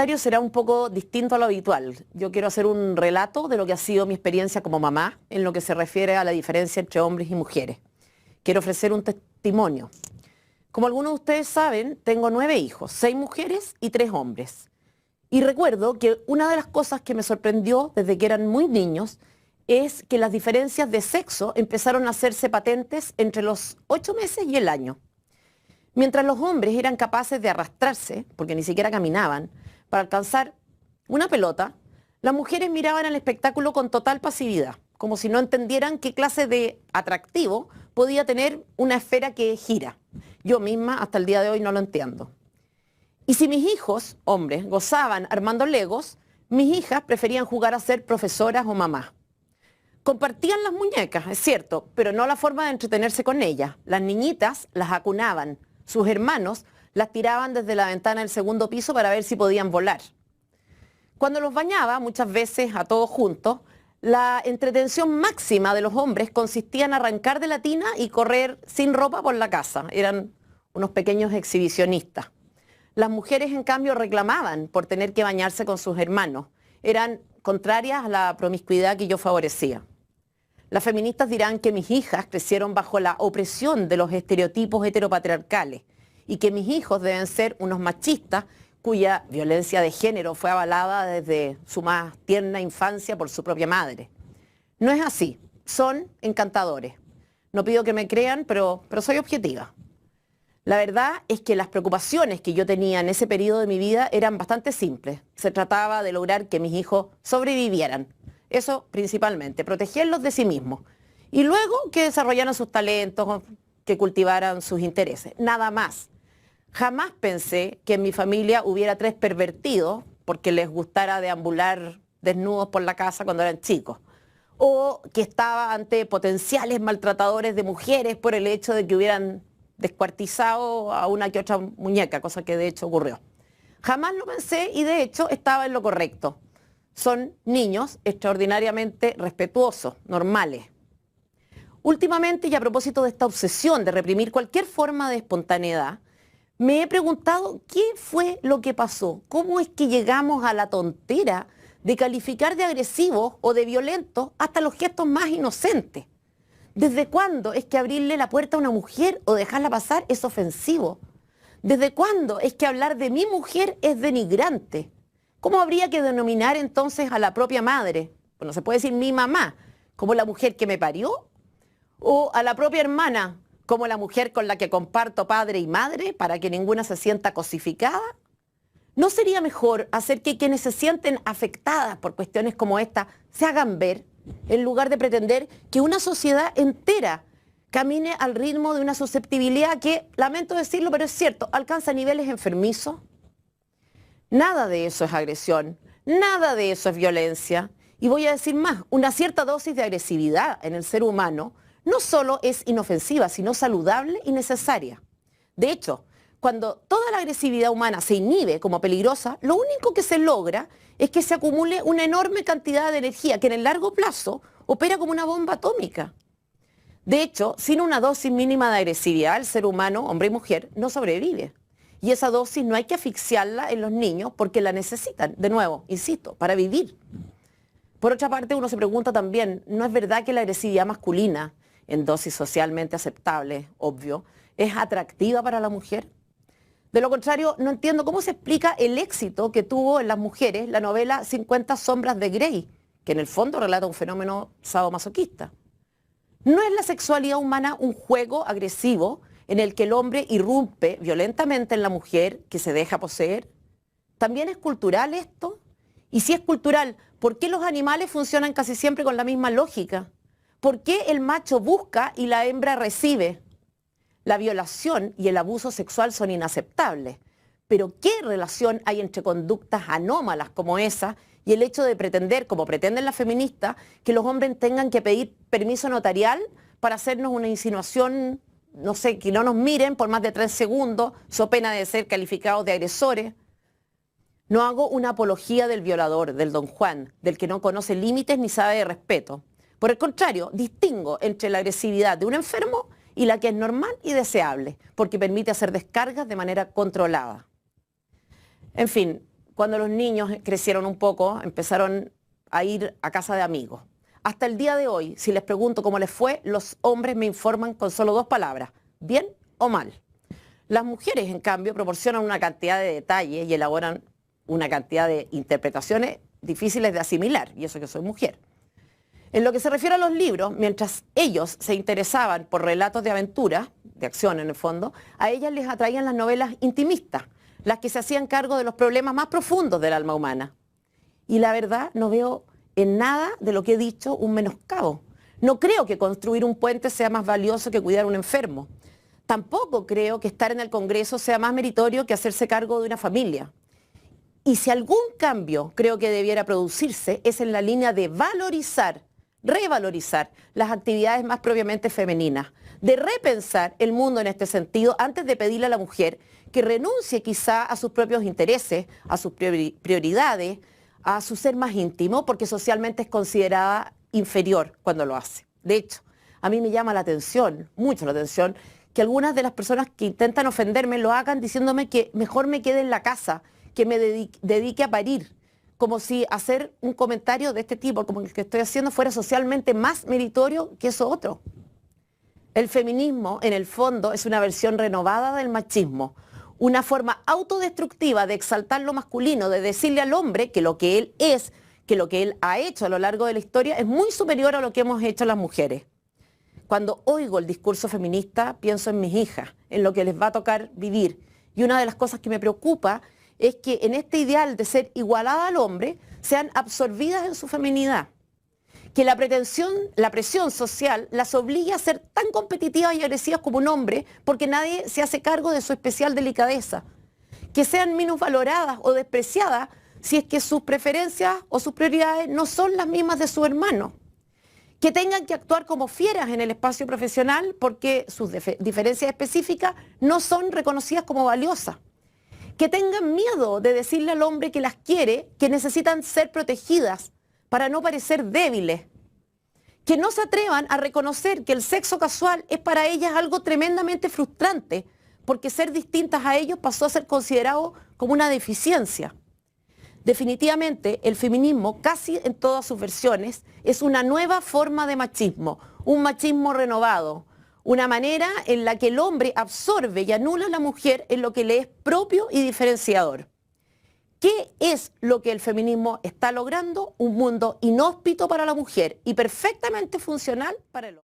comentario será un poco distinto a lo habitual. Yo quiero hacer un relato de lo que ha sido mi experiencia como mamá en lo que se refiere a la diferencia entre hombres y mujeres. Quiero ofrecer un testimonio. Como algunos de ustedes saben, tengo 9 hijos, 6 mujeres y 3 hombres. Y recuerdo que una de las cosas que me sorprendió desde que eran muy niños es que las diferencias de sexo empezaron a hacerse patentes entre los 8 meses y el año. Mientras los hombres eran capaces de arrastrarse, porque ni siquiera caminaban, para alcanzar una pelota, las mujeres miraban el espectáculo con total pasividad, como si no entendieran qué clase de atractivo podía tener una esfera que gira. Yo misma hasta el día de hoy no lo entiendo. Y si mis hijos, hombres, gozaban armando legos, mis hijas preferían jugar a ser profesoras o mamás. Compartían las muñecas, es cierto, pero no la forma de entretenerse con ellas. Las niñitas las acunaban. Sus hermanos las tiraban desde la ventana del segundo piso para ver si podían volar. Cuando los bañaba, muchas veces a todos juntos, la entretención máxima de los hombres consistía en arrancar de la tina y correr sin ropa por la casa. Eran unos pequeños exhibicionistas. Las mujeres, en cambio, reclamaban por tener que bañarse con sus hermanos. Eran contrarias a la promiscuidad que yo favorecía. Las feministas dirán que mis hijas crecieron bajo la opresión de los estereotipos heteropatriarcales y que mis hijos deben ser unos machistas cuya violencia de género fue avalada desde su más tierna infancia por su propia madre. No es así, son encantadores. No pido que me crean, pero soy objetiva. La verdad es que las preocupaciones que yo tenía en ese periodo de mi vida eran bastante simples. Se trataba de lograr que mis hijos sobrevivieran. Eso principalmente, protegerlos de sí mismos. Y luego que desarrollaran sus talentos, que cultivaran sus intereses. Nada más. Jamás pensé que en mi familia hubiera 3 pervertidos porque les gustara deambular desnudos por la casa cuando eran chicos. O que estaba ante potenciales maltratadores de mujeres por el hecho de que hubieran descuartizado a una que otra muñeca, cosa que de hecho ocurrió. Jamás lo pensé y de hecho estaba en lo correcto. Son niños extraordinariamente respetuosos, normales. Últimamente, y a propósito de esta obsesión de reprimir cualquier forma de espontaneidad, me he preguntado qué fue lo que pasó, cómo es que llegamos a la tontera de calificar de agresivos o de violentos hasta los gestos más inocentes. ¿Desde cuándo es que abrirle la puerta a una mujer o dejarla pasar es ofensivo? ¿Desde cuándo es que hablar de mi mujer es denigrante? ¿Cómo habría que denominar entonces a la propia madre? Bueno, se puede decir mi mamá, como la mujer que me parió, o a la propia hermana, como la mujer con la que comparto padre y madre, para que ninguna se sienta cosificada. ¿No sería mejor hacer que quienes se sienten afectadas por cuestiones como esta se hagan ver, en lugar de pretender que una sociedad entera camine al ritmo de una susceptibilidad que, lamento decirlo, pero es cierto, alcanza niveles enfermizos? Nada de eso es agresión, nada de eso es violencia. Y voy a decir más, una cierta dosis de agresividad en el ser humano no solo es inofensiva, sino saludable y necesaria. De hecho, cuando toda la agresividad humana se inhibe como peligrosa, lo único que se logra es que se acumule una enorme cantidad de energía que en el largo plazo opera como una bomba atómica. De hecho, sin una dosis mínima de agresividad, el ser humano, hombre y mujer, no sobrevive. Y esa dosis no hay que asfixiarla en los niños porque la necesitan, de nuevo, insisto, para vivir. Por otra parte, uno se pregunta también, ¿no es verdad que la agresividad masculina, en dosis socialmente aceptable, obvio, es atractiva para la mujer? De lo contrario, no entiendo cómo se explica el éxito que tuvo en las mujeres la novela 50 sombras de Grey, que en el fondo relata un fenómeno sadomasoquista. ¿No es la sexualidad humana un juego agresivo en el que el hombre irrumpe violentamente en la mujer que se deja poseer? ¿También es cultural esto? Y si es cultural, ¿por qué los animales funcionan casi siempre con la misma lógica? ¿Por qué el macho busca y la hembra recibe? La violación y el abuso sexual son inaceptables, pero ¿qué relación hay entre conductas anómalas como esa y el hecho de pretender, como pretenden las feministas, que los hombres tengan que pedir permiso notarial para hacernos una insinuación, no sé, que no nos miren por más de 3 segundos, so pena de ser calificados de agresores? No hago una apología del violador, del don Juan, del que no conoce límites ni sabe de respeto. Por el contrario, distingo entre la agresividad de un enfermo y la que es normal y deseable, porque permite hacer descargas de manera controlada. En fin, cuando los niños crecieron un poco, empezaron a ir a casa de amigos. Hasta el día de hoy, si les pregunto cómo les fue, los hombres me informan con solo 2 palabras, bien o mal. Las mujeres, en cambio, proporcionan una cantidad de detalles y elaboran una cantidad de interpretaciones difíciles de asimilar, y eso que soy mujer. En lo que se refiere a los libros, mientras ellos se interesaban por relatos de aventura, de acción en el fondo, a ellas les atraían las novelas intimistas, las que se hacían cargo de los problemas más profundos del alma humana. Y la verdad, no veo en nada de lo que he dicho un menoscabo. No creo que construir un puente sea más valioso que cuidar a un enfermo. Tampoco creo que estar en el Congreso sea más meritorio que hacerse cargo de una familia. Y si algún cambio creo que debiera producirse es en la línea de valorizar, revalorizar las actividades más propiamente femeninas, de repensar el mundo en este sentido antes de pedirle a la mujer que renuncie quizá a sus propios intereses, a sus prioridades, a su ser más íntimo, porque socialmente es considerada inferior cuando lo hace. De hecho, a mí me llama la atención, mucho la atención, que algunas de las personas que intentan ofenderme lo hagan diciéndome que mejor me quede en la casa, que me dedique a parir, como si hacer un comentario de este tipo, como el que estoy haciendo, fuera socialmente más meritorio que eso otro. El feminismo, en el fondo, es una versión renovada del machismo, una forma autodestructiva de exaltar lo masculino, de decirle al hombre que lo que él es, que lo que él ha hecho a lo largo de la historia es muy superior a lo que hemos hecho las mujeres. Cuando oigo el discurso feminista, pienso en mis hijas, en lo que les va a tocar vivir. Y una de las cosas que me preocupa es que en este ideal de ser igualada al hombre, sean absorbidas en su feminidad. Que la presión social las obligue a ser tan competitivas y agresivas como un hombre porque nadie se hace cargo de su especial delicadeza. Que sean minusvaloradas o despreciadas si es que sus preferencias o sus prioridades no son las mismas de su hermano. Que tengan que actuar como fieras en el espacio profesional porque sus diferencias específicas no son reconocidas como valiosas. Que tengan miedo de decirle al hombre que las quiere, que necesitan ser protegidas para no parecer débiles. Que no se atrevan a reconocer que el sexo casual es para ellas algo tremendamente frustrante, porque ser distintas a ellos pasó a ser considerado como una deficiencia. Definitivamente, el feminismo, casi en todas sus versiones, es una nueva forma de machismo, un machismo renovado, una manera en la que el hombre absorbe y anula a la mujer en lo que le es propio y diferenciador. ¿Qué es lo que el feminismo está logrando? Un mundo inhóspito para la mujer y perfectamente funcional para el hombre.